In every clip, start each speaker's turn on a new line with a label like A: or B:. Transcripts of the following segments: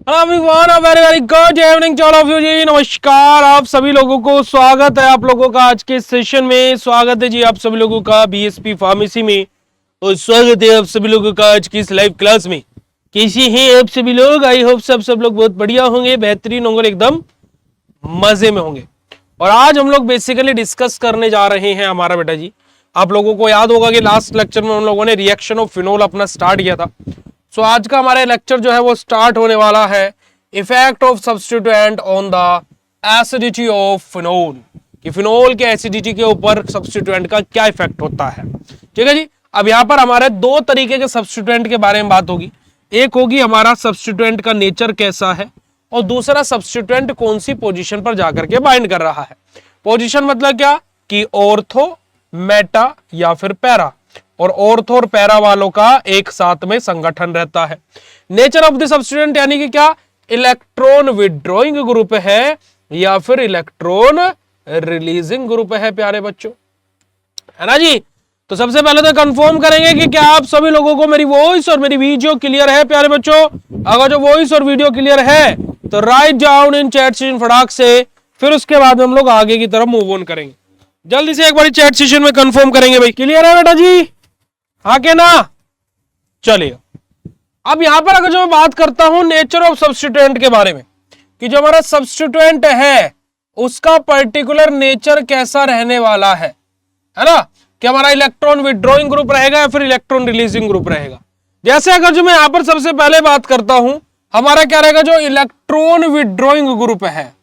A: Very very good evening all of you ji. नमस्कार आप सभी लोगों को, स्वागत है आप लोगों का आज के सेशन में। स्वागत है जी आप सभी लोगों का बीएसपी फार्मेसी में, और स्वागत है आप सभी लोगों का आज की इस लाइव क्लास में। कैसे हैं आप सभी लोग? आई होप सब लोग बहुत बढ़िया होंगे, बेहतरीन होंगे, एकदम मजे में होंगे। और आज हम लोग बेसिकली डिस्कस करने जा रहे हैं हमारा बेटा जी, आप लोगों को याद होगा कि लास्ट लेक्चर में हम लोगों ने रिएक्शन ऑफ फिनोल अपना स्टार्ट किया था। सो आज का हमारा लेक्चर जो है वो स्टार्ट होने वाला है effect of substituent on the acidity of phenol, कि फिनोल के एसिडिटी के ऊपर सब्स्टिट्यूएंट का क्या इफेक्ट होता है। ठीक है जी। अब यहां पर हमारे दो तरीके के सब्स्टिट्यूएंट के बारे में बात होगी। एक होगी हमारा सब्स्टिट्यूएंट का नेचर कैसा है, और दूसरा सब्स्टिट्यूएंट कौन सी पोजीशन पर जाकर के बाइंड कर रहा है। पोजीशन मतलब क्या कि ऑर्थो, मेटा या फिर पैरा, और ऑर्थो और पैरा वालों का एक साथ में संगठन रहता है। नेचर ऑफ द सब्स्टिट्यूएंट यानी कि क्या, इलेक्ट्रॉन विड्रॉइंग ग्रुप है या फिर इलेक्ट्रॉन रिलीजिंग ग्रुप है प्यारे बच्चों, है ना जी। तो सबसे पहले तो कंफर्म करेंगे कि क्या आप सभी लोगों को मेरी वॉइस और मेरी वीडियो क्लियर है प्यारे बच्चों। अगर जो वॉइस और वीडियो क्लियर है तो right down in chat session फटाक से, फिर उसके बाद हम लोग आगे की तरफ मूव ऑन करेंगे। जल्दी से एक बार चैट सेशन में कंफर्म करेंगे भाई, क्लियर है बेटा जी? हाँ के ना? चलिए अब यहां पर अगर जो मैं बात करता हूं नेचर ऑफ सब्स्टिट्यूएंट के बारे में, कि जो हमारा सब्स्टिट्यूएंट है उसका पर्टिकुलर नेचर कैसा रहने वाला है ना, कि हमारा इलेक्ट्रॉन विड्रॉइंग ग्रुप रहेगा या फिर इलेक्ट्रॉन रिलीजिंग ग्रुप रहेगा। जैसे अगर जो मैं यहां पर सबसे पहले बात करता हूं, हमारा क्या रहेगा, जो इलेक्ट्रॉन विड्रॉइंग ग्रुप है।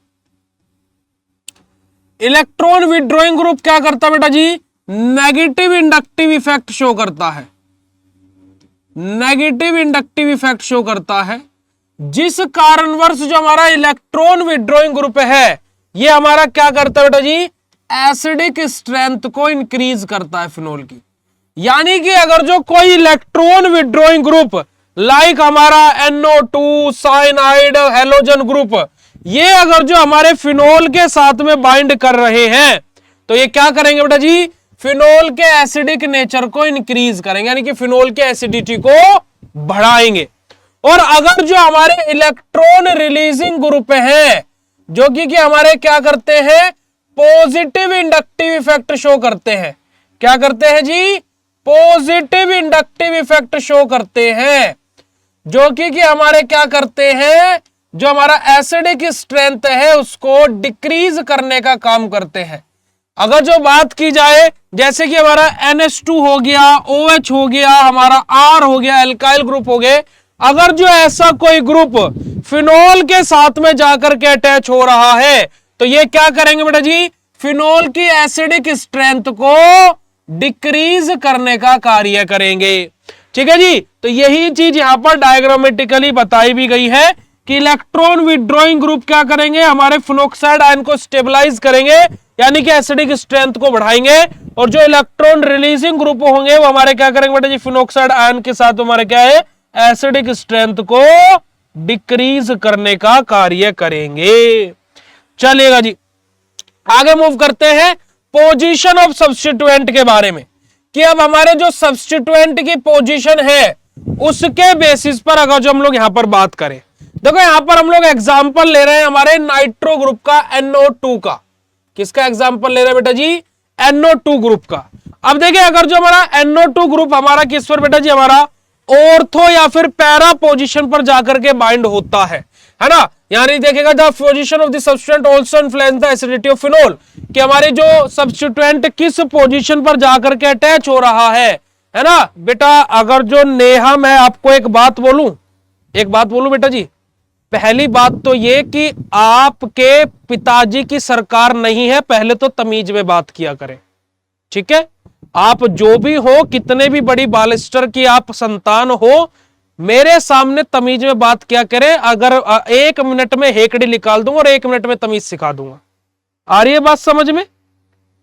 A: इलेक्ट्रॉन विड्रॉइंग ग्रुप क्या करता है बेटा जी? नेगेटिव इंडक्टिव इफेक्ट शो करता है। नेगेटिव इंडक्टिव इफेक्ट शो करता है, जिस कारणवश जो हमारा इलेक्ट्रॉन विड्रॉइंग ग्रुप है ये हमारा क्या करता है बेटा जी, एसिडिक स्ट्रेंथ को इंक्रीज करता है फिनोल की। यानी कि अगर जो कोई इलेक्ट्रॉन विड्रॉइंग ग्रुप लाइक हमारा NO2 साइनाइड हैलोजन ग्रुप, ये अगर जो हमारे फिनोल के साथ में बाइंड कर रहे हैं तो ये क्या करेंगे बेटा जी, फिनोल के एसिडिक नेचर को इंक्रीज करेंगे, यानी कि फिनोल के एसिडिटी को बढ़ाएंगे। और अगर जो हमारे इलेक्ट्रॉन रिलीजिंग ग्रुप है जो कि हमारे क्या करते हैं, पॉजिटिव इंडक्टिव इफेक्ट शो करते हैं। क्या करते हैं जी? पॉजिटिव इंडक्टिव इफेक्ट शो करते हैं, जो कि हमारे क्या करते हैं, जो हमारा एसिडिक स्ट्रेंथ है उसको डिक्रीज करने का काम करते हैं। अगर जो बात की जाए जैसे कि हमारा NH2 हो गया, OH हो गया, हमारा R हो गया, एल्काइल ग्रुप हो गए, अगर जो ऐसा कोई ग्रुप फिनोल के साथ में जाकर के अटैच हो रहा है तो ये क्या करेंगे बेटा जी, फिनोल की एसिडिक स्ट्रेंथ को डिक्रीज करने का कार्य करेंगे। ठीक है जी। तो यही चीज यहां पर डायग्रामेटिकली बताई भी गई है कि इलेक्ट्रॉन विड्रॉइंग ग्रुप क्या करेंगे, हमारे फिनोक्साइड आयन को स्टेबलाइज करेंगे, यानी कि एसिडिक स्ट्रेंथ को बढ़ाएंगे। और जो इलेक्ट्रॉन रिलीजिंग ग्रुप होंगे वो हमारे क्या करेंगे बेटा जी, फिनोक्साइड आयन के साथ हमारे क्या है, एसिडिक स्ट्रेंथ को डिक्रीज करने का कार्य करेंगे। चलिएगा जी, आगे मूव करते हैं पोजीशन ऑफ सब्स्टिट्यूएंट के बारे में, कि अब हमारे जो सब्स्टिट्यूएंट की पोजीशन है उसके बेसिस पर अगर जो हम लोग यहां पर बात करें, देखो यहां पर हम लोग एग्जांपल ले रहे हैं हमारे नाइट्रो ग्रुप का, NO2 का। किसका एग्जांपल ले रहे हैं बेटा जी? NO2 ग्रुप का। अब देखिए अगर जो हमारा NO2 ग्रुप हमारा किस पर बेटा जी, हमारा ऑर्थो या फिर पैरा पोजीशन पर जाकर के बाइंड होता है ना। यानी देखिएगा the position of the substituent also influence the acidity of phenol, कि हमारे जो सब्स्टिट्यूएंट किस पोजीशन पर जाकर के अटैच हो रहा है ना बेटा। अगर जो नेहा, मैं आपको एक बात बोलूं बेटा जी। पहली बात तो ये कि आपके पिताजी की सरकार नहीं है, पहले तो तमीज में बात किया करें, ठीक है। आप जो भी हो, कितने भी बड़ी बालिस्टर की आप संतान हो, मेरे सामने तमीज में बात किया करें। अगर 1 मिनट में हेकड़ी निकाल दूंगा और 1 मिनट में तमीज सिखा दूंगा। आ रही है बात समझ में?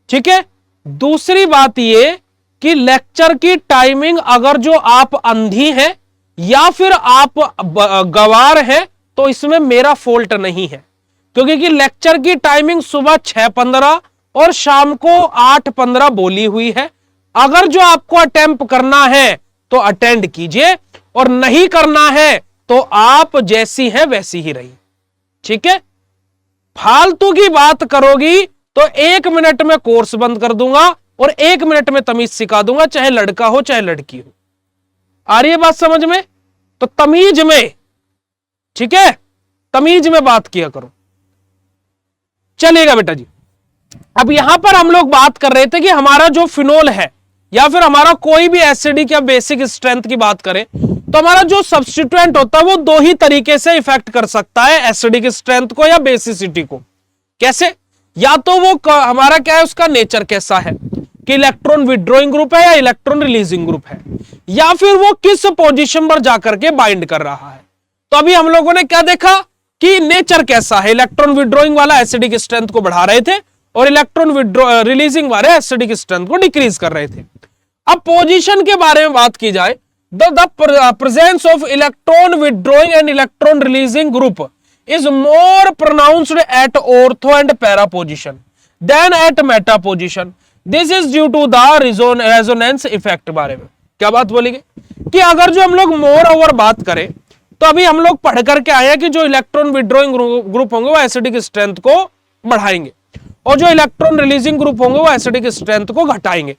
A: ठीक है। दूसरी बात ये कि लेक्चर की टाइमिंग, अगर जो आप अंधी हैं या फिर आप गवार हैं तो इसमें मेरा फॉल्ट नहीं है, क्योंकि लेक्चर की टाइमिंग सुबह 6:15 और शाम को 8:15 बोली हुई है। अगर जो आपको अटेम्प्ट करना है तो अटेंड कीजिए, और नहीं करना है तो आप जैसी हैं वैसी ही रही। ठीक है, फालतू की बात करोगी तो 1 मिनट में कोर्स बंद कर दूंगा और 1 मिनट में तमीज सिखा दूंगा, चाहे लड़का हो चाहे लड़की हो। आ रही है बात समझ में? तो तमीज में, ठीक है, तमीज में बात किया करो। चलेगा बेटा जी। अब यहां पर हम लोग बात कर रहे थे कि हमारा जो फिनोल है या फिर हमारा कोई भी एसिडिक या बेसिक स्ट्रेंथ की बात करें तो हमारा जो सब्स्टिट्यूएंट होता है वो 2 ही तरीके से इफेक्ट कर सकता है एसिडिक स्ट्रेंथ को या बेसिसिटी को। कैसे? या तो वो हमारा क्या है, उसका नेचर कैसा है कि इलेक्ट्रॉन विड्रॉइंग ग्रुप है या इलेक्ट्रॉन रिलीजिंग ग्रुप है, या फिर वो किस पोजीशन पर जाकर के बाइंड कर रहा है। तो अभी हम लोगों ने क्या देखा कि नेचर कैसा है, इलेक्ट्रॉन विड्रॉइंग वाला एसिडिक स्ट्रेंथ को बढ़ा रहे थे और इलेक्ट्रॉन रिलीजिंग वाले एसिडिक स्ट्रेंथ को डिक्रीज कर रहे थे। अब पोजीशन के बारे में बात की जाए, the presence of electron withdrawing and electron releasing group is more pronounced at ortho and para position than at meta position. This is due to the resonance effect। बारे में क्या बात बोलेंगे कि अगर जो हम लोग मोर ओवर बात करें तो अभी हम लोग पढ़ करके आए हैं कि जो इलेक्ट्रॉन विड्रॉइंग ग्रुप होंगे वो एसिडिक स्ट्रेंथ को बढ़ाएंगे और जो इलेक्ट्रॉन रिलीजिंग ग्रुप होंगे वो एसिडिक स्ट्रेंथ को घटाएंगे।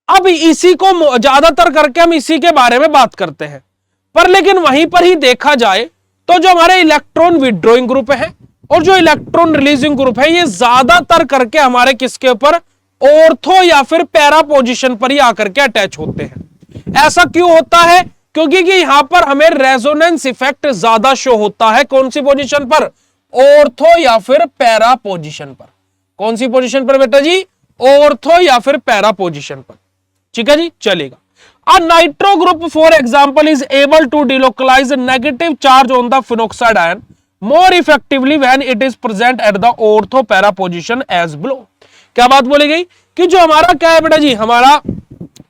A: अब इसी को ज्यादातर करके हम इसी के बारे में बात करते हैं, पर लेकिन वहीं पर ही देखा जाए तो जो हमारे इलेक्ट्रॉन विड्रॉइंग ग्रुप है और जो इलेक्ट्रॉन रिलीजिंग ग्रुप है ये ज्यादातर करके हमारे किसके ऊपर, ऑर्थो या फिर पैरा पोजीशन पर ही आकर के अटैच होते हैं। ऐसा क्यों होता है? क्योंकि कि यहां पर हमें रेजोनेंस इफेक्ट ज्यादा शो होता है। कौन सी पोजीशन पर? ऑर्थो या फिर पैरा पोजीशन पर। कौन सी पोजीशन पर बेटा जी? ऑर्थो या फिर पैरा पोजीशन पर। ठीक है जी, चलेगा। A nitro group, for example, is able to delocalize negative charge on the phenoxide ion more effectively when it is present at the ortho para position as below। क्या बात बोली गई कि जो हमारा क्या है बेटा जी, हमारा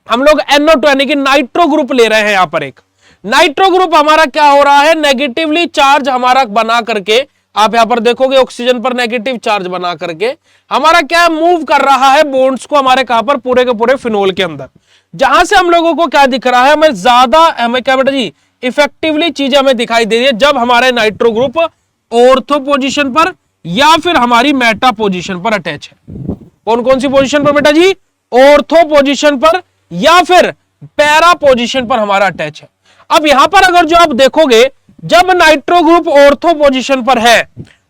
A: हम लोग NO2 यानी कि नाइट्रो ग्रुप ले रहे हैं। यहां पर एक नाइट्रो ग्रुप हमारा क्या हो रहा है, नेगेटिवली चार्ज हमारा बना करके, आप यहां पर देखोगे ऑक्सीजन पर नेगेटिव चार्ज बना करके हमारा क्या मूव कर रहा है बॉन्ड्स को हमारे कहां पर, पूरे के पूरे फिनोल के अंदर। जहां से हम लोगों को क्या दिख रहा है, हमें ज्यादा हमें क्या बेटा जी इफेक्टिवली चीजें हमें दिखाई दे रही है जब हमारे नाइट्रो ग्रुप ऑर्थो पोजीशन पर या फिर हमारी मेटा पोजीशन पर अटैच है। कौन कौन सी पोजीशन पर बेटा जी? ऑर्थो पोजीशन पर या फिर पैरा पोजीशन पर हमारा अटैच है। अब यहां पर अगर जो आप देखोगे, जब नाइट्रो ग्रुप ऑर्थो पोजीशन पर है,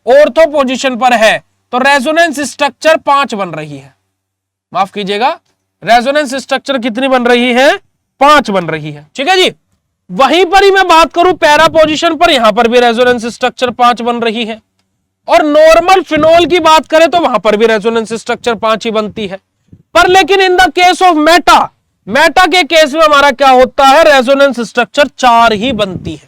A: ऑर्थो पोजीशन पर है तो रेजोनेंस स्ट्रक्चर 5 बन रही है। माफ कीजिएगा, रेजोनेंस स्ट्रक्चर कितनी बन रही है? 5 बन रही है। ठीक है जी। वहीं पर ही मैं बात करूं पैरा पोजीशन पर, यहां पर भी रेजोनेंस स्ट्रक्चर 5 बन रही है। और नॉर्मल फिनोल की बात करें तो वहां पर भी रेजोनेंस स्ट्रक्चर 5 ही बनती है। पर लेकिन in the case of Meta, Meta के केस में हमारा क्या होता है, रेजोनेंस स्ट्रक्चर 4 ही बनती है।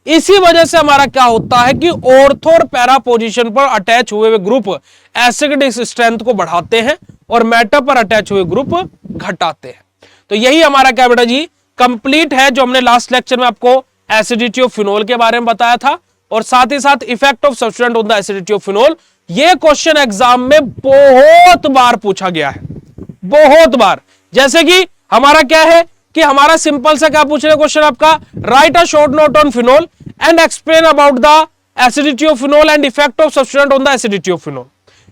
A: इसी वजह से हमारा क्या होता है कि ऑर्थो और पैरा पोजीशन पर अटैच हुए हुए ग्रुप एसिडिक स्ट्रेंथ को बढ़ाते हैं और मेटा पर अटैच हुए ग्रुप घटाते हैं। तो यही हमारा क्या बेटा जी कंप्लीट है, जो हमने लास्ट लेक्चर में आपको एसिडिटी ऑफ फिनोल के बारे में बताया था और साथ ही साथ effect of substituent on the acidity of phenol. ये क्वेश्चन एग्जाम में बहुत बार पूछा गया है, बहुत बार। जैसे कि हमारा क्या है कि हमारा सिंपल सा क्या पूछ रहे क्वेश्चन आपका, write a short note on phenol and explain about the acidity of phenol and effect of substituent on the acidity of phenol.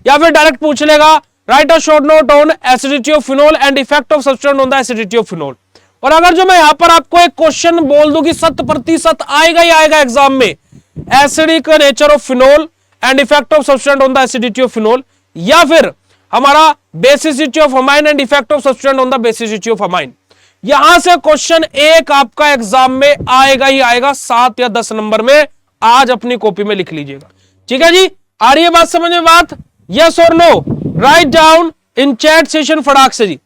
A: या फिर डायरेक्ट पूछ लेगा write a short note on acidity of phenol and effect of substituent on the acidity of phenol. और अगर जो मैं यहां पर आपको एक क्वेश्चन बोल दूं कि 100% आएगा ही आएगा एग्जाम में, acidic nature of phenol and effect of substituent on the acidity of phenol, या फिर हमारा basicity of amine and effect of substituent on the basicity of amine, यहां से क्वेश्चन एक आपका एग्जाम में आएगा ही आएगा 7 या 10 नंबर में। आज अपनी कॉपी में लिख लीजिएगा। ठीक है जी, आ रही है बात समझ में? बात यस और no? Write down in chat session फटाक से जी,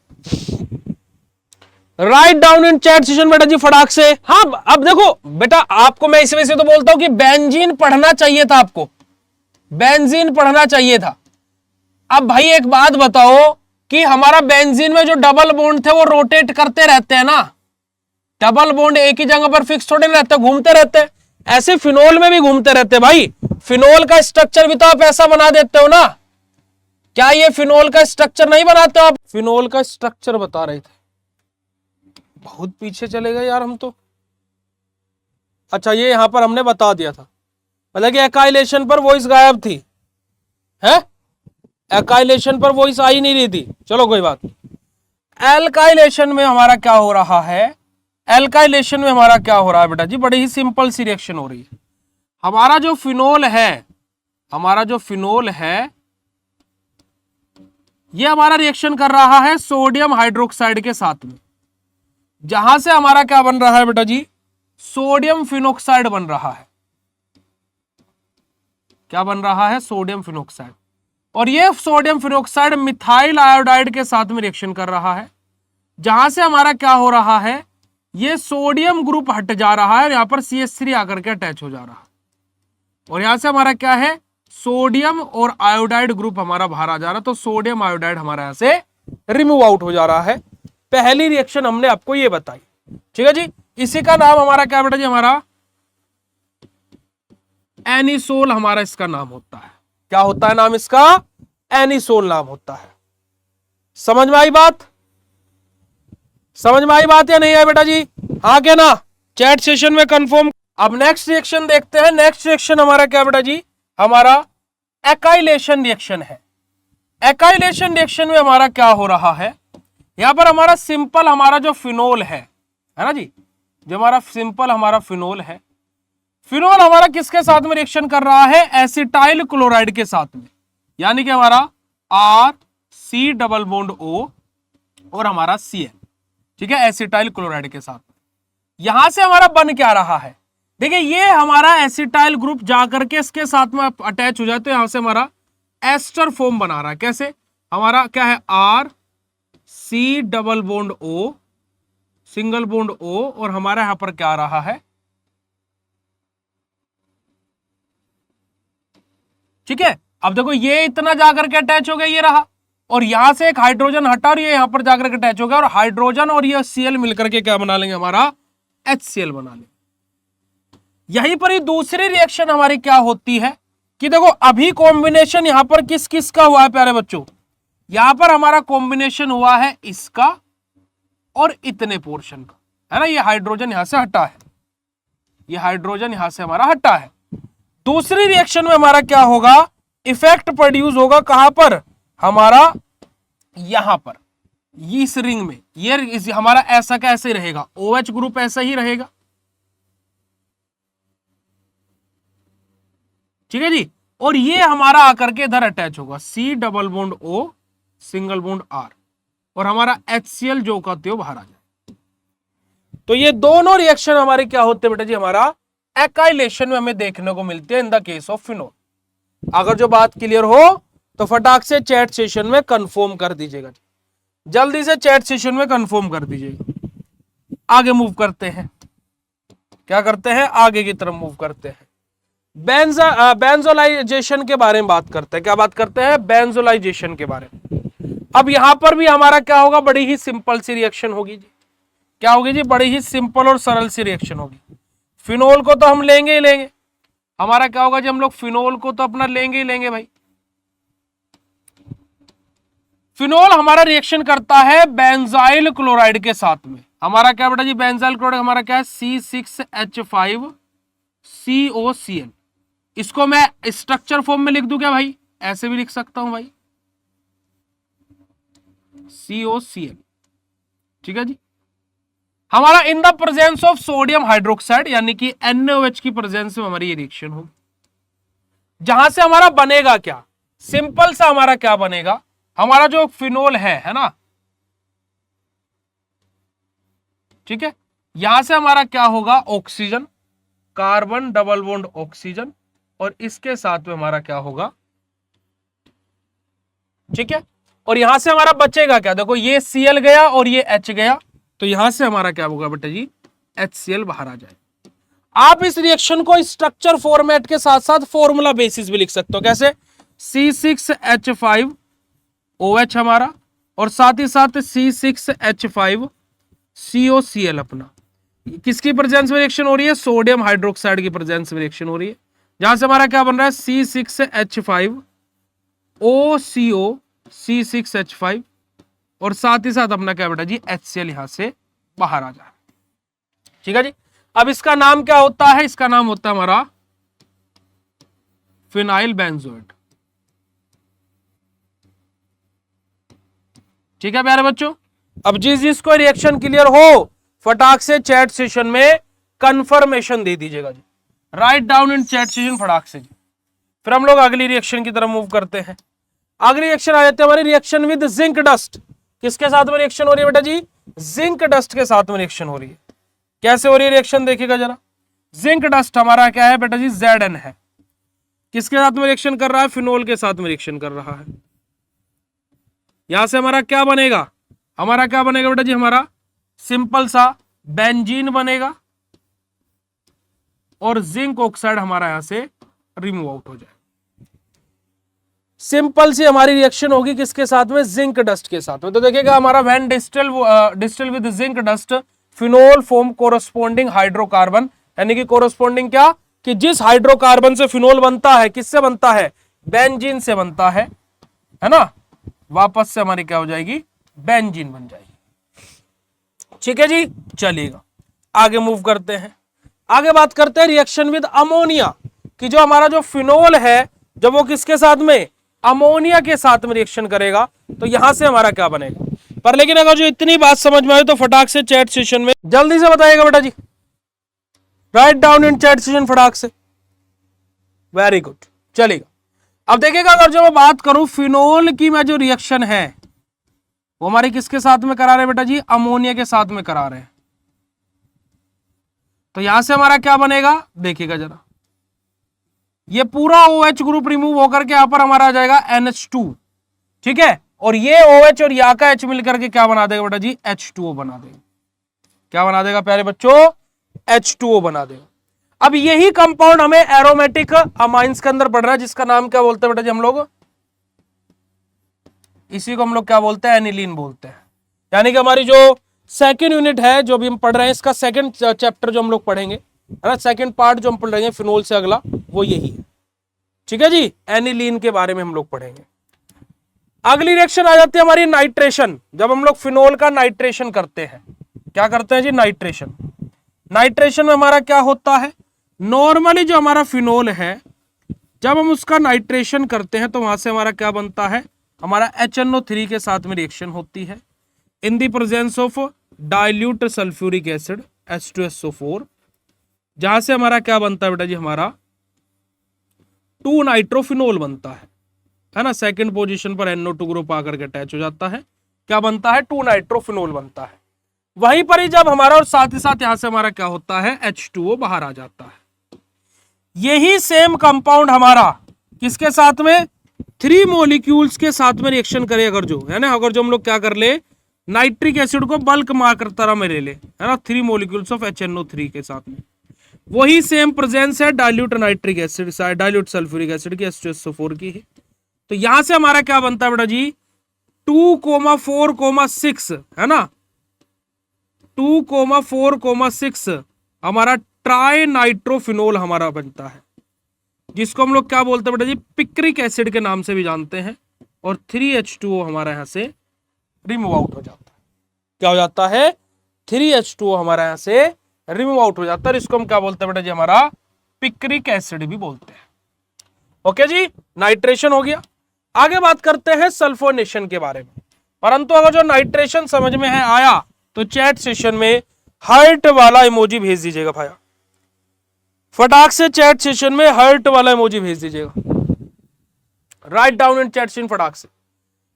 A: write down in chat session बेटा जी फटाक से। हाँ अब देखो बेटा, आपको मैं इस वजह से तो बोलता हूं कि बेंजीन पढ़ना चाहिए था, आपको बेंजीन पढ़ना चाहिए था। अब भाई एक बात बताओ कि हमारा बेंजीन में जो डबल बॉन्ड थे वो रोटेट करते रहते हैं ना, डबल बॉन्ड एक ही जगह पर फिक्स थोड़े रहते, घूमते रहते हैं। ऐसे फिनोल में भी घूमते रहते हैं भाई। फिनोल का स्ट्रक्चर भी तो आप ऐसा बना देते हो ना, क्या ये फिनोल का स्ट्रक्चर नहीं बनाते हो आप? फिनोल का स्ट्रक्चर बता रहे थे, बहुत पीछे चले गए यार हम तो। अच्छा ये यहां पर हमने बता दिया था, मतलब कि एकाइलेशन पर वॉइस गायब थी, है एकाइलेशन पर वॉइस आ ही नहीं रही थी। चलो कोई बात। एल्काइलेशन में हमारा क्या हो रहा है, एल्काइलेशन में हमारा क्या हो रहा है बेटा जी, बड़ी ही सिंपल सी रिएक्शन हो रही है। हमारा जो फिनोल है, हमारा जो फिनोल है, ये हमारा रिएक्शन कर रहा है सोडियम हाइड्रोक्साइड के साथ में, जहां से हमारा क्या बन रहा है बेटा जी, सोडियम फिनोक्साइड बन रहा है। क्या बन रहा है, सोडियम फिनोक्साइड। और ये सोडियम फिनोक्साइड मिथाइल आयोडाइड के साथ में रिएक्शन कर रहा है, जहां से हमारा क्या हो रहा है, ये सोडियम ग्रुप हट जा रहा है और यहां पर CH3 आकर के अटैच हो जा रहा है, और यहां से हमारा क्या है, सोडियम और आयोडाइड ग्रुप हमारा बाहर आ जा रहा है। तो सोडियम आयोडाइड हमारा यहां से रिमूव आउट हो जा रहा है। पहली रिएक्शन हमने आपको ये बताई, ठीक है जी। इसी का नाम हमारा क्या बेटा जी, हमारा एनिसोल हमारा इसका नाम होता है। क्या होता है नाम इसका, एनिसोल नाम होता है। समझ में आई बात, समझ में आई बात या नहीं है बेटा जी, हाँ क्या ना, चैट सेशन में कंफर्म। अब नेक्स्ट रिएक्शन देखते हैं। नेक्स्ट रिएक्शन हमारा क्या बेटा जी, हमारा एकाइलेशन रिएक्शन है। एकाइलेशन रिएक्शन में हमारा क्या हो रहा है, यहां पर हमारा सिंपल हमारा जो फिनोल है ना जी, जो हमारा सिंपल हमारा फिनोल है, फिनोल हमारा किसके साथ में रिएक्शन कर रहा है, एसिटाइल क्लोराइड के साथ में, यानी कि हमारा RC डबल बॉन्ड O और हमारा Cl, ठीक है, एसिटाइल क्लोराइड के साथ। यहां से हमारा बन क्या रहा है, देखिए ये हमारा एसिटाइल ग्रुप जाकर के इसके साथ में अटैच हो जाए तो यहां से हमारा एस्टर फॉर्म बना रहा है। कैसे, हमारा क्या है, RC double bond O, single bond O, और हमारा यहां पर क्या आ रहा है, ठीक है। अब देखो ये इतना जाकर के अटैच हो गया, ये रहा, और यहां से एक हाइड्रोजन हटा और ये यहां पर जाकर के अटैच हो गया, और हाइड्रोजन और ये Cl मिलकर के क्या बना लेंगे, हमारा HCl बना लेंगे। यहीं पर ही दूसरी रिएक्शन हमारी क्या होती है कि देखो अभी कॉम्बिनेशन यहां पर किस किस का हुआ है प्यारे बच्चों, यहां पर हमारा कॉम्बिनेशन हुआ है इसका और इतने पोर्शन का, है ना। ये हाइड्रोजन यहां से हटा है, ये हाइड्रोजन यहां से हमारा हटा है। दूसरी रिएक्शन में हमारा क्या होगा, इफेक्ट प्रोड्यूस होगा कहां पर, हमारा यहां पर, इस रिंग में, ये हमारा ऐसा का ऐसे रहेगा, OH ग्रुप ऐसा ही रहेगा, ठीक है जी। और ये हमारा आकर के इधर अटैच होगा, C double bond O single bond R, और हमारा HCl जो का त्यो बाहर आ जाए। तो ये दोनों रिएक्शन हमारे क्या होते हैं बेटा जी, हमारा एकाइलेशन में हमें देखने को मिलती है in the case of phenol. अगर जो बात क्लियर हो तो फटाक से चैट सेशन में कंफर्म कर दीजिएगा, जल्दी से चैट सेशन में कंफर्म कर दीजिएगा। आगे मूव करते हैं, क्या करते हैं, आगे की तरफ मूव करते हैं। बेंजोलाइजेशन के बारे में बात करते हैं। क्या बात करते हैं, बेंजोलाइजेशन के बारे में। अब यहां पर भी हमारा क्या होगा, बड़ी ही सिंपल सी रिएक्शन होगी जी। क्या होगी जी, बड़ी ही सिंपल और सरल सी रिएक्शन होगी। फिनोल को तो हम लेंगे ही लेंगे, हमारा क्या होगा जी, हम लोग फिनोल को तो अपना लेंगे ही लेंगे भाई। फिनोल हमारा रिएक्शन करता है बेंजाइल क्लोराइड के साथ में। हमारा क्या बेटा जी, बेंजाइल क्लोराइड हमारा क्या है, C6H5COCl। इसको मैं स्ट्रक्चर फॉर्म में लिख दूं क्या भाई, ऐसे भी लिख सकता हूं भाई, COCl, ठीक है जी। हमारा in the presence of sodium hydroxide, यानी कि NaOH की प्रेजेंस में हमारी ये रिएक्शन होगी, जहां से हमारा बनेगा क्या, सिंपल सा हमारा क्या बनेगा, हमारा जो फिनोल है ना, ठीक है, यहां से हमारा क्या होगा, oxygen, carbon double bond oxygen, और इसके साथ में हमारा क्या होगा, ठीक है। और यहां से हमारा बचेगा क्या, देखो ये Cl गया और ये H गया, तो यहां से हमारा क्या होगा बेटा जी, HCl बाहर आ जाए। आप इस रिएक्शन को स्ट्रक्चर फॉर्मेट के साथ साथ फॉर्मूला बेसिस भी लिख सकते हो। कैसे, C6H5OH हमारा, और साथ ही साथ C6H5COCl अपना, किसकी प्रेजेंस में रिएक्शन हो रही है, सोडियम हाइड्रोक्साइड की प्रेजेंस में रिएक्शन हो रही है, जहां से हमारा क्या बन रहा है, C6H5OCO C6H5, और साथ ही साथ अपना क्या बेटा जी, HCl यहां से बाहर आ जाए, ठीक है जी। अब इसका नाम क्या होता है, इसका नाम होता है हमारा फिनाइल बेंजोएट। ठीक है प्यारे बच्चों, अब जिस जिसको रिएक्शन क्लियर हो फटाक से चैट सेशन में कंफर्मेशन दे दीजिएगा जी, write down in chat session फटाक से जी। फिर हम लोग अगली रिएक्शन की तरफ मूव करते हैं। अगली रिएक्शन आ जाती है हमारी रिएक्शन विद जिंक डस्ट। किसके साथ में रिएक्शन हो रही है बेटा जी, जिंक डस्ट के साथ में रिएक्शन हो रही है। कैसे हो रही है रिएक्शन देखिएगा जरा। जिंक डस्ट हमारा क्या है बेटा जी, Zn है। किसके साथ में रिएक्शन कर रहा है, फिनोल के साथ में रिएक्शन कर रहा है। यहां से हमारा क्या बनेगा, हमारा क्या बनेगा बेटा जी, हमारा सिंपल सा बेंजीन बनेगा और जिंक ऑक्साइड हमारा यहां से रिमूव आउट हो जाए। सिंपल सी हमारी रिएक्शन होगी किसके साथ में, जिंक डस्ट के साथ में। तो देखिएगा हमारा when distil with zinc dust phenol form corresponding hydrocarbon, यानी कि कोरस्पोंडिंग क्या, कि जिस हाइड्रोकार्बन से फिनोल बनता है, किससे बनता है, बेंजीन से बनता है ना। वापस से हमारी क्या हो जाएगी, बेंजीन बन जाएगी। ठीक है जी, चलिएगा आगे मूव करते हैं। आगे बात करते हैं रिएक्शन विद अमोनिया, कि जो हमारा जो फिनोल है जब वो किसके साथ में, अमोनिया के साथ में रिएक्शन करेगा तो यहां से हमारा क्या बनेगा। पर लेकिन अगर जो इतनी बात समझ में आए तो फटाक से चैट सेशन में जल्दी से बताइएगा बेटा जी, write down in chat session फटाक से। वेरी गुड, चलेगा। अब देखिएगा अगर जो मैं बात करूं फिनोल की मैं जो रिएक्शन है वो हमारे किसके साथ में करा रहे हैं बेटा जी, अमोनिया के साथ में करा रहे हैं। तो यहां से हमारा क्या बनेगा देखिएगा जरा, ये पूरा OH ग्रुप रिमूव होकर के यहां पर हमारा आ जाएगा NH2। ठीक है, और ये OH और यहाँ का H मिलकर के क्या बना देगा बेटा जी, H2O बना देगा। क्या बना देगा प्यारे बच्चों, H2O बना देगा। अब यही कंपाउंड हमें एरोमेटिक अमाइंस के अंदर पड़ रहा है, जिसका नाम क्या बोलते हैं बेटा जी हम लोग, इसी को हम लोग क्या बोलते हैं, एनिलीन बोलते हैं। यानी कि हमारी जो सेकेंड यूनिट है जो भी हम पढ़ रहे हैं, इसका सेकेंड चैप्टर जो हम लोग पढ़ेंगे है ना, सेकेंड पार्ट जो हम पढ़ रहे हैं फिनोल से अगला, वो यही है। ठीक है जी, एनिलीन के बारे में हम लोग पढ़ेंगे। अगली रिएक्शन आ जाती है हमारी नाइट्रेशन। जब हम लोग फिनोल का नाइट्रेशन करते हैं, क्या करते हैं जी, नाइट्रेशन। नाइट्रेशन में हमारा क्या होता है, नॉर्मली जो हमारा फिनोल है जब हम उसका नाइट्रेशन करते हैं तो वहां से हमारा क्या बनता है, हमारा HNO3 के साथ में रिएक्शन होती है in the presence of dilute sulphuric acid H2SO4, जहां से हमारा क्या बनता है बेटा जी, हमारा 2 नाइट्रोफिनोल बनता है ना। सेकंड पोजीशन पर NO2 ग्रुप आकर के अटैच हो जाता है, क्या बनता है, 2 नाइट्रोफिनोल बनता है। वहीं पर ही जब हमारा और साथ ही साथ यहां से हमारा क्या होता है, H2O बाहर आ जाता है। यही सेम कंपाउंड हमारा किसके साथ में, 3 मॉलिक्यूल्स के साथ में रिएक्शन करे अगर जो है ना, अगर जो हम लोग क्या कर ले, नाइट्रिक एसिड को बल्क मार्कर तरह में ले ले है ना, 3 मॉलिक्यूल्स ऑफ HNO3 के साथ में, वही सेम प्रेजेंस है dilute nitric acid, dilute sulphuric acid की H2SO4 की है। तो यहां से हमारा क्या बनता है बेटा जी, 2,4,6 है ना, 2,4,6 हमारा ट्राई नाइट्रोफिनोल हमारा बनता है, जिसको हम लोग क्या बोलते हैं बेटा जी, पिक्रिक एसिड के नाम से भी जानते हैं। और 3H2O हमारा यहां से रिमूव आउट हो जाता है। क्या हो जाता है, 3H2O हमारा यहां से रिमूव आउट हो जाता है। इसको हम क्या बोलते हैं बेटा जी, हमारा पिक्रिक एसिड भी बोलते हैं। ओके जी, नाइट्रेशन हो गया। आगे बात करते हैं सल्फोनेशन के बारे में। परंतु अगर जो नाइट्रेशन समझ में है आया तो चैट सेशन में हार्ट वाला इमोजी भेज दीजिएगा भाई, फटाक से चैट सेशन में हार्ट वाला इमोजी भेज दीजिएगा, right down in chat session फटाक से।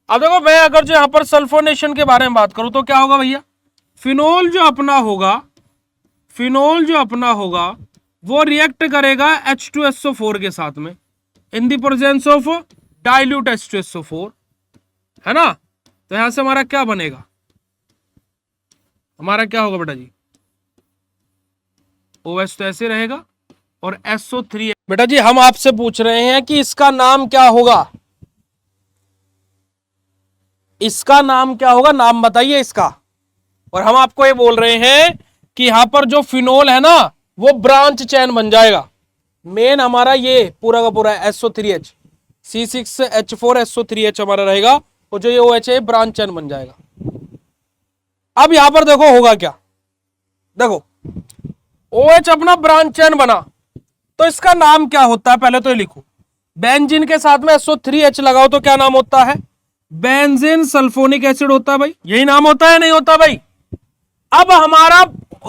A: अब देखो मैं अगर जो यहां पर सल्फोनेशन के बारे में बात करूं तो क्या होगा भैया, फिनोल जो अपना होगा वो रिएक्ट करेगा H2SO4 के साथ में in the presence of dilute H2SO4 है ना। तो यहां से हमारा क्या बनेगा, हमारा क्या होगा बेटा जी, OH तो ऐसे रहेगा और SO3। बेटा जी हम आपसे पूछ रहे हैं कि इसका नाम क्या होगा, इसका नाम क्या होगा, नाम बताइए इसका। और हम आपको ये बोल रहे हैं कि यहां पर जो फिनोल है ना वो ब्रांच चैन बन जाएगा। मेन हमारा ये पूरा का पूरा SO3H C6H4SO3H हमारा रहेगा, और जो ये OH है ब्रांच चैन बन जाएगा। अब यहां पर देखो होगा क्या, देखो OH अपना ब्रांच चेन बना, तो इसका नाम क्या होता है पहले तो ये लिखो। बेंजीन के साथ में SO3H लगाओ तो क्या नाम होता है? बेंजीन सल्फोनिक एसिड होता है भाई, यही नाम होता है नहीं होता भाई? अब हमारा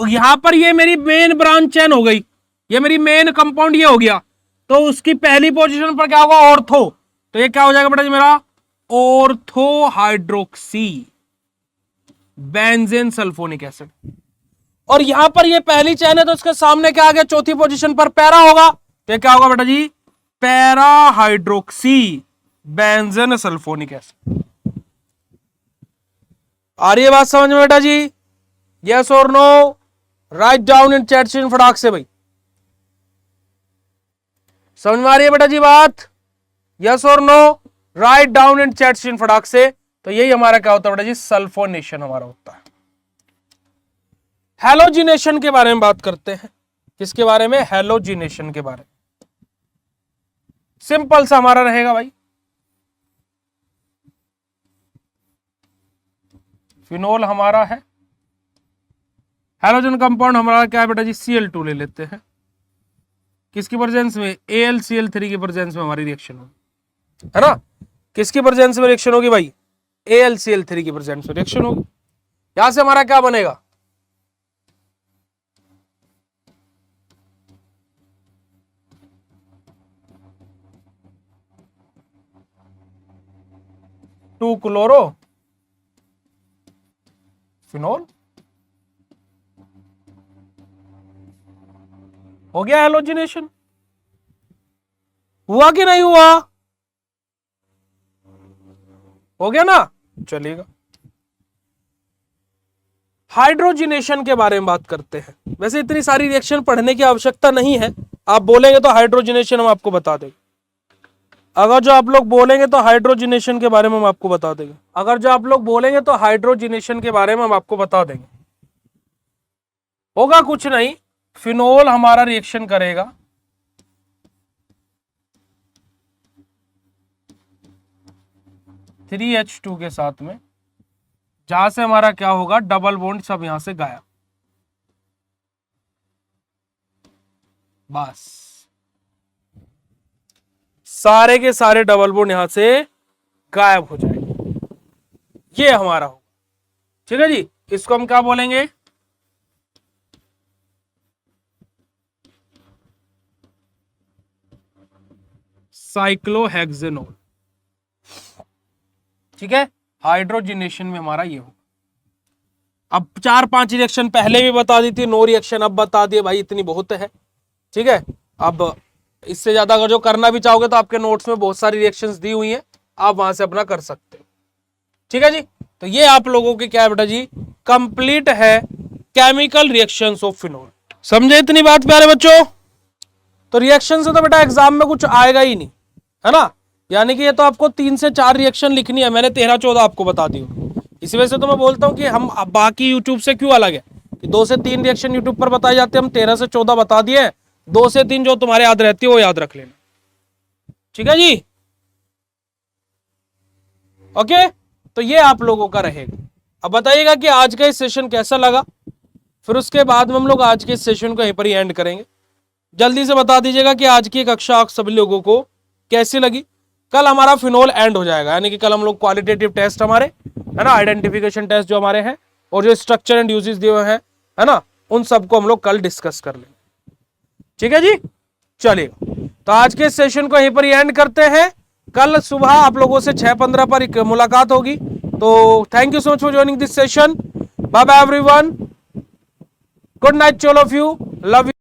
A: यहां पर ये मेरी मेन ब्रांच चेन हो गई, ये मेरी मेन कंपाउंड ये हो गया, तो उसकी पहली पोजीशन पर क्या होगा? ऑर्थो, तो ये क्या हो जाएगा बेटा जी मेरा? Ortho hydroxy benzene sulphonic acid. और यहां पर ये पहली चेन है तो इसके सामने क्या आ गया? चौथी पोजीशन पर पैरा होगा, तो ये क्या होगा बेटा जी? Para hydroxy benzene sulphonic acid. आ रही है बात समझ में बेटा जी? यस और no? Write down in chat screen फटाक से भाई। समझ में आ रही है बेटा जी बात? यस और no? Write down in chat screen फटाक से। तो यही हमारा क्या होता है बेटा जी? सल्फोनेशन हमारा होता है। हैलोजिनेशन के बारे में बात करते हैं। किसके बारे में? हैलोजिनेशन के बारे में। सिंपल सा हमारा रहेगा भाई, फिनोल हमारा है, हैलोजन कंपाउंड हमारा क्या है बेटा जी? Cl2 ले लेते हैं। किसकी प्रेजेंस में? AlCl3 की प्रेजेंस में हमारी रिएक्शन होगी, है ना? किसकी प्रेजेंस में रिएक्शन होगी भाई? AlCl3 की प्रेजेंस में रिएक्शन होगी। यहां से हमारा क्या बनेगा? टू क्लोरो फिनोल हो गया हैलोजिनेशन। हुआ कि नहीं हुआ? हो गया ना? चलेगा। हाइड्रोजिनेशन के बारे में बात करते हैं। वैसे इतनी सारी रिएक्शन पढ़ने की आवश्यकता नहीं है, आप बोलेंगे तो हाइड्रोजिनेशन हम आपको बता देंगे। अगर जो आप लोग बोलेंगे तो हाइड्रोजिनेशन के बारे में हम आपको बता देंगे। अगर जो आप लोग बोलेंगे तो हाइड्रोजिनेशन के बारे में हम आपको बता देंगे। होगा कुछ नहीं, फिनोल हमारा रिएक्शन करेगा (3H2) के साथ में, जहां से हमारा क्या होगा? डबल बॉन्ड सब यहां से गायब। बस सारे के सारे डबल बॉन्ड यहां से गायब हो जाएंगे। ये हमारा होगा, ठीक है जी। इसको हम क्या बोलेंगे? साइक्लोहेक्सेनोल, ठीक है। हाइड्रोजिनेशन में हमारा ये हो। अब 4-5 रिएक्शन पहले भी बता दी थी, 9 रिएक्शन अब बता दिए भाई, इतनी बहुत है, ठीक है। अब इससे ज्यादा अगर जो करना भी चाहोगे तो आपके नोट्स में बहुत सारी रिएक्शंस दी हुई हैं, आप वहां से अपना कर सकते हो, ठीक है जी। तो ये आप लोगों के क्या है बेटा जी? कंप्लीट है केमिकल रिएक्शंस ऑफ फिनोल। समझे इतनी बात प्यारे बच्चों? तो रिएक्शन से तो बेटा एग्जाम में कुछ आएगा ही नहीं, है ना? यानी कि ये तो आपको 3 से 4 रिएक्शन लिखनी है, मैंने 13-14 आपको बता दी। इसी वजह से तो मैं बोलता हूँ कि हम बाकी यूट्यूब से क्यों अलग है कि 2 से 3 रिएक्शन यूट्यूब पर बताए जाते हैं, हम 13 से 14 बता दिए। 2 से 3 जो तुम्हारे याद रहती है वो याद रख लेना, ठीक है जी। ओके, तो ये आप लोगों का रहेगा। अब बताइएगा कि आज का इस सेशन कैसा लगा, फिर उसके बाद में हम लोग आज के इस सेशन को यहीं पर ही एंड करेंगे। जल्दी से बता दीजिएगा कि आज की कक्षा आप सभी लोगों को कैसी लगी। कल हमारा फिनोल एंड हो जाएगा, यानी कि कल हम लोग क्वालिटेटिव टेस्ट हमारे, है ना, आइडेंटिफिकेशन टेस्ट जो हमारे हैं और जो स्ट्रक्चर एंड यूजेस दिए हुए हैं, है ना, उन सबको हम लोग कल डिस्कस कर लेंगे, ठीक है जी। चलिए, तो आज के सेशन को यहीं पर ही एंड करते हैं। कल सुबह आप लोगों से 6:15 पर मुलाकात होगी। तो thank you so much for joining this session. Bye bye everyone, good night all of you, love you.